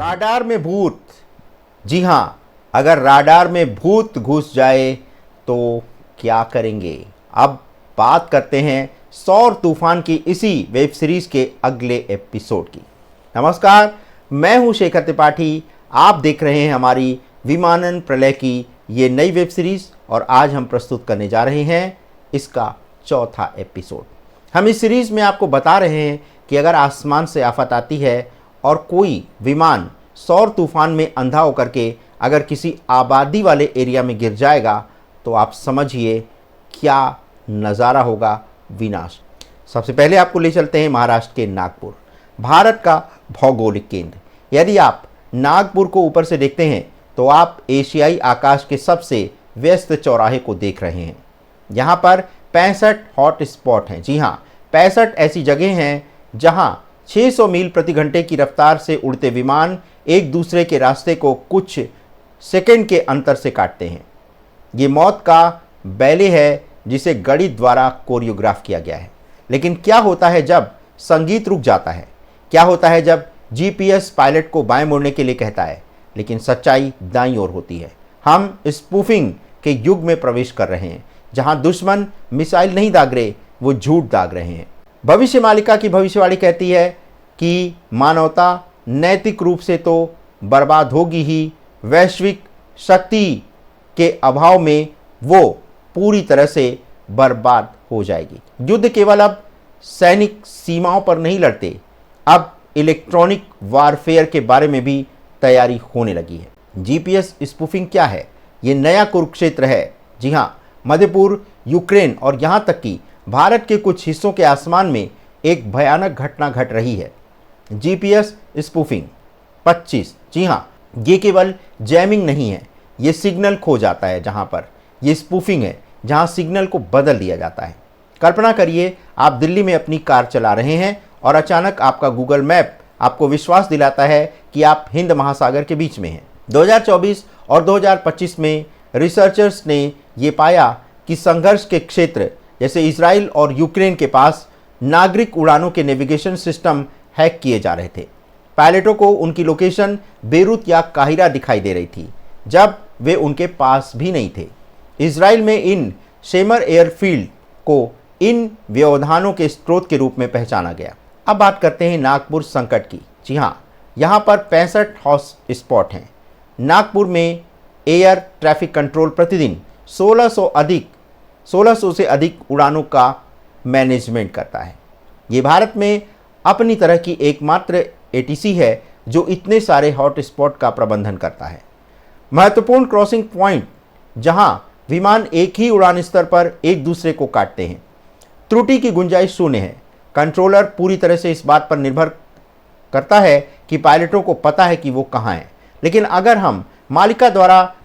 Radar में भूत। जी हाँ, अगर राडार में भूत घुस जाए तो क्या करेंगे? अब बात करते हैं सौर तूफान की इसी वेब सीरीज के अगले एपिसोड की। नमस्कार, मैं हूं शेखर त्रिपाठी। आप देख रहे हैं हमारी विमानन प्रलय की ये नई वेब सीरीज और आज हम प्रस्तुत करने जा रहे हैं इसका चौथा एपिसोड। हम इस सीरीज में आपको बता रहे हैं कि अगर आसमान से आफत आती है और कोई विमान सौर तूफान में अंधा होकर के अगर किसी आबादी वाले एरिया में गिर जाएगा तो आप समझिए क्या नज़ारा होगा, विनाश। सबसे पहले आपको ले चलते हैं महाराष्ट्र के नागपुर, भारत का भौगोलिक केंद्र। यदि आप नागपुर को ऊपर से देखते हैं तो आप एशियाई आकाश के सबसे व्यस्त चौराहे को देख रहे हैं। यहाँ पर 65 हॉट स्पॉट हैं। जी हाँ, 65 ऐसी जगह हैं जहाँ 600 मील प्रति घंटे की रफ्तार से उड़ते विमान एक दूसरे के रास्ते को कुछ सेकंड के अंतर से काटते हैं। ये मौत का बैले है जिसे गणित द्वारा कोरियोग्राफ किया गया है। लेकिन क्या होता है जब संगीत रुक जाता है? क्या होता है जब जीपीएस पायलट को बाएं मुड़ने के लिए कहता है लेकिन सच्चाई दाईं ओर होती है? हम स्पूफिंग के युग में प्रवेश कर रहे हैं जहां दुश्मन मिसाइल नहीं दाग रहे, वो झूठ दाग रहे हैं। भविष्य मालिका की भविष्यवाणी कहती है कि मानवता नैतिक रूप से तो बर्बाद होगी ही, वैश्विक शक्ति के अभाव में वो पूरी तरह से बर्बाद हो जाएगी। युद्ध केवल अब सैनिक सीमाओं पर नहीं लड़ते, अब इलेक्ट्रॉनिक वारफेयर के बारे में भी तैयारी होने लगी है। जीपीएस स्पूफिंग क्या है? ये नया कुरुक्षेत्र है। जी हाँ, मध्य पूर्व, यूक्रेन और यहाँ तक कि भारत के कुछ हिस्सों के आसमान में एक भयानक घटना घट रही है। GPS spoofing 25। जी हाँ, ये केवल जैमिंग नहीं है, ये सिग्नल खो जाता है। जहाँ पर ये स्पूफिंग है, जहाँ सिग्नल को बदल दिया जाता है। कल्पना करिए आप दिल्ली में अपनी कार चला रहे हैं और अचानक आपका गूगल मैप आपको विश्वास दिलाता है कि आप हिंद महासागर के बीच में हैं। 2024 और 2025 में रिसर्चर्स ने ये पाया कि संघर्ष के क्षेत्र जैसे इजराइल और यूक्रेन के पास नागरिक उड़ानों के नेविगेशन सिस्टम हैक किए जा रहे थे। पायलटों को उनकी लोकेशन बेरूत या काहिरा दिखाई दे रही थी जब वे उनके पास भी नहीं थे। इजराइल में इन शेमर एयरफील्ड को इन व्यवधानों के स्रोत के रूप में पहचाना गया। अब बात करते हैं नागपुर संकट की। जी हाँ, यहाँ पर 65 हॉट स्पॉट हैं। नागपुर में एयर ट्रैफिक कंट्रोल प्रतिदिन 1600 से अधिक उड़ानों का मैनेजमेंट करता है। ये भारत में अपनी तरह की एकमात्र एटीसी है जो इतने सारे हॉट स्पॉट का प्रबंधन करता है। महत्वपूर्ण क्रॉसिंग पॉइंट जहां विमान एक ही उड़ान स्तर पर एक दूसरे को काटते हैं। त्रुटि की गुंजाइश शून्य है। कंट्रोलर पूरी तरह से इस बात पर निर्भर करता है कि पायलटों को पता है कि वो कहाँ हैं। लेकिन अगर हम मालिका द्वारा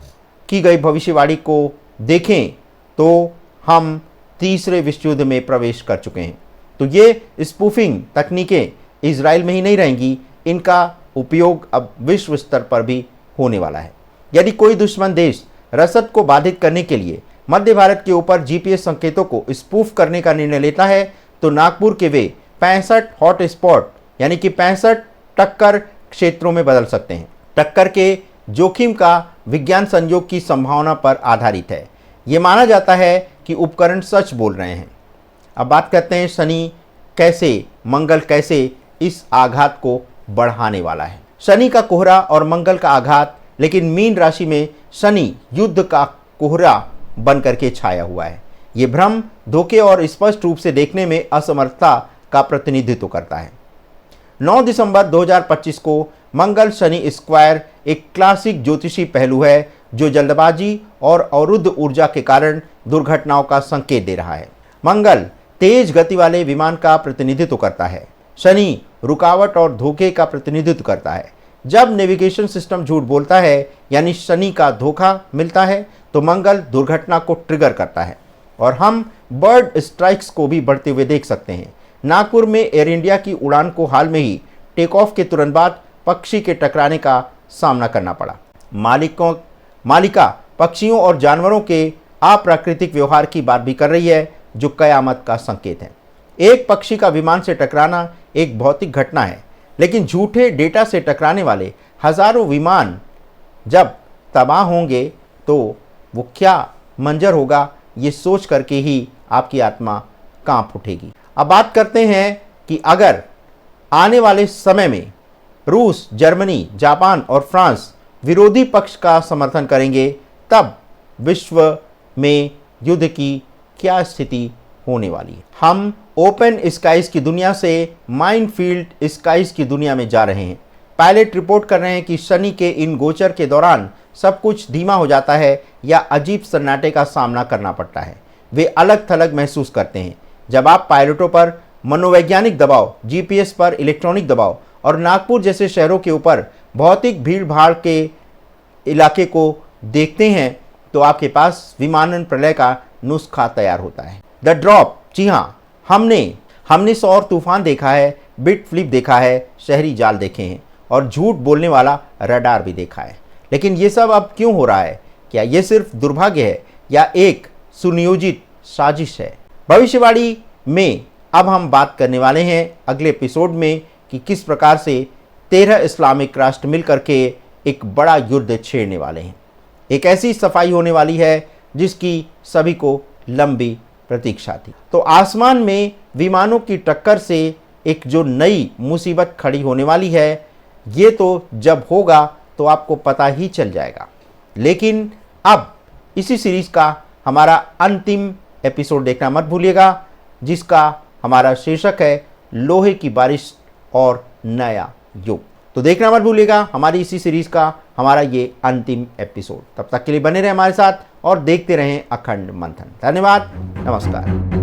की गई भविष्यवाणी को देखें तो हम तीसरे विश्व युद्ध में प्रवेश कर चुके हैं। तो ये स्पूफिंग तकनीकें इजराइल में ही नहीं रहेंगी, इनका उपयोग अब विश्व स्तर पर भी होने वाला है। यदि कोई दुश्मन देश रसद को बाधित करने के लिए मध्य भारत के ऊपर जीपीएस संकेतों को स्पूफ करने का निर्णय लेता है तो नागपुर के वे 65 हॉट स्पॉट यानी कि 65 टक्कर क्षेत्रों में बदल सकते हैं। टक्कर के जोखिम का विज्ञान संयोग की संभावना पर आधारित है। ये माना जाता है कि उपकरण सच बोल रहे हैं। अब बात करते हैं शनि कैसे, मंगल कैसे इस आघात को बढ़ाने वाला है। शनि का कोहरा और मंगल का आघात, लेकिन मीन राशि में शनि युद्ध का कोहरा बन करके छाया हुआ है। ये भ्रम, धोखे और स्पष्ट रूप से देखने में असमर्थता का प्रतिनिधित्व करता है। 9 दिसंबर 2025 को मंगल शनि स्क्वायर एक क्लासिक ज्योतिषी पहलू है जो जल्दबाजी और अवरुद्ध ऊर्जा के कारण दुर्घटनाओं का संकेत दे रहा है। मंगल तेज गति वाले विमान का प्रतिनिधित्व करता है। शनि रुकावट और धोखे का प्रतिनिधित्व करता है। जब नेविगेशन सिस्टम झूठ बोलता है यानी शनि का धोखा मिलता है तो मंगल दुर्घटना को ट्रिगर करता है और हम बर्ड स्ट्राइक्स को भी बढ़ते हुए देख सकते हैं। नागपुर में एयर इंडिया की उड़ान को हाल में ही टेक ऑफ के तुरंत बाद पक्षी के टकराने का सामना करना पड़ा। मालिका पक्षियों और जानवरों के अप्राकृतिक व्यवहार की बात भी कर रही है जो कयामत का संकेत है। एक पक्षी का विमान से टकराना एक भौतिक घटना है लेकिन झूठे डेटा से टकराने वाले हजारों विमान जब तबाह होंगे तो वो क्या मंजर होगा, ये सोच करके ही आपकी आत्मा कांप उठेगी। अब बात करते हैं कि अगर आने वाले समय में रूस, जर्मनी, जापान और फ्रांस विरोधी पक्ष का समर्थन करेंगे तब विश्व में युद्ध की क्या स्थिति होने वाली है। हम ओपन स्काइज की दुनिया से माइनफील्ड स्काइज की दुनिया में जा रहे हैं। पायलट रिपोर्ट कर रहे हैं कि शनि के इन गोचर के दौरान सब कुछ धीमा हो जाता है या अजीब सन्नाटे का सामना करना पड़ता है। वे अलग थलग महसूस करते हैं। जब आप पायलटों पर मनोवैज्ञानिक दबाव, जीपीएस पर इलेक्ट्रॉनिक दबाव और नागपुर जैसे शहरों के ऊपर भौतिक भीड़ भाड़ के इलाके को देखते हैं तो आपके पास विमानन प्रलय का नुस्खा तैयार होता है। द ड्रॉप, जी हाँ, हमने सौर तूफान देखा है, बिट फ्लिप देखा है, शहरी जाल देखे हैं और झूठ बोलने वाला रडार भी देखा है। लेकिन ये सब अब क्यों हो रहा है? क्या ये सिर्फ दुर्भाग्य है या एक सुनियोजित साजिश है? भविष्यवाणी में अब हम बात करने वाले हैं अगले एपिसोड में कि किस प्रकार से 13 इस्लामिक राष्ट्र मिलकर के एक बड़ा युद्ध छेड़ने वाले हैं। एक ऐसी सफाई होने वाली है जिसकी सभी को लंबी प्रतीक्षा थी। तो आसमान में विमानों की टक्कर से एक जो नई मुसीबत खड़ी होने वाली है, ये तो जब होगा तो आपको पता ही चल जाएगा। लेकिन अब इसी सीरीज का हमारा अंतिम एपिसोड देखना मत भूलिएगा, जिसका हमारा शीर्षक है लोहे की बारिश और नया युग। तो देखना मत भूलिएगा हमारी इसी सीरीज का हमारा ये अंतिम एपिसोड। तब तक के लिए बने रहे हमारे साथ और देखते रहें अखंड मंथन। धन्यवाद, नमस्कार।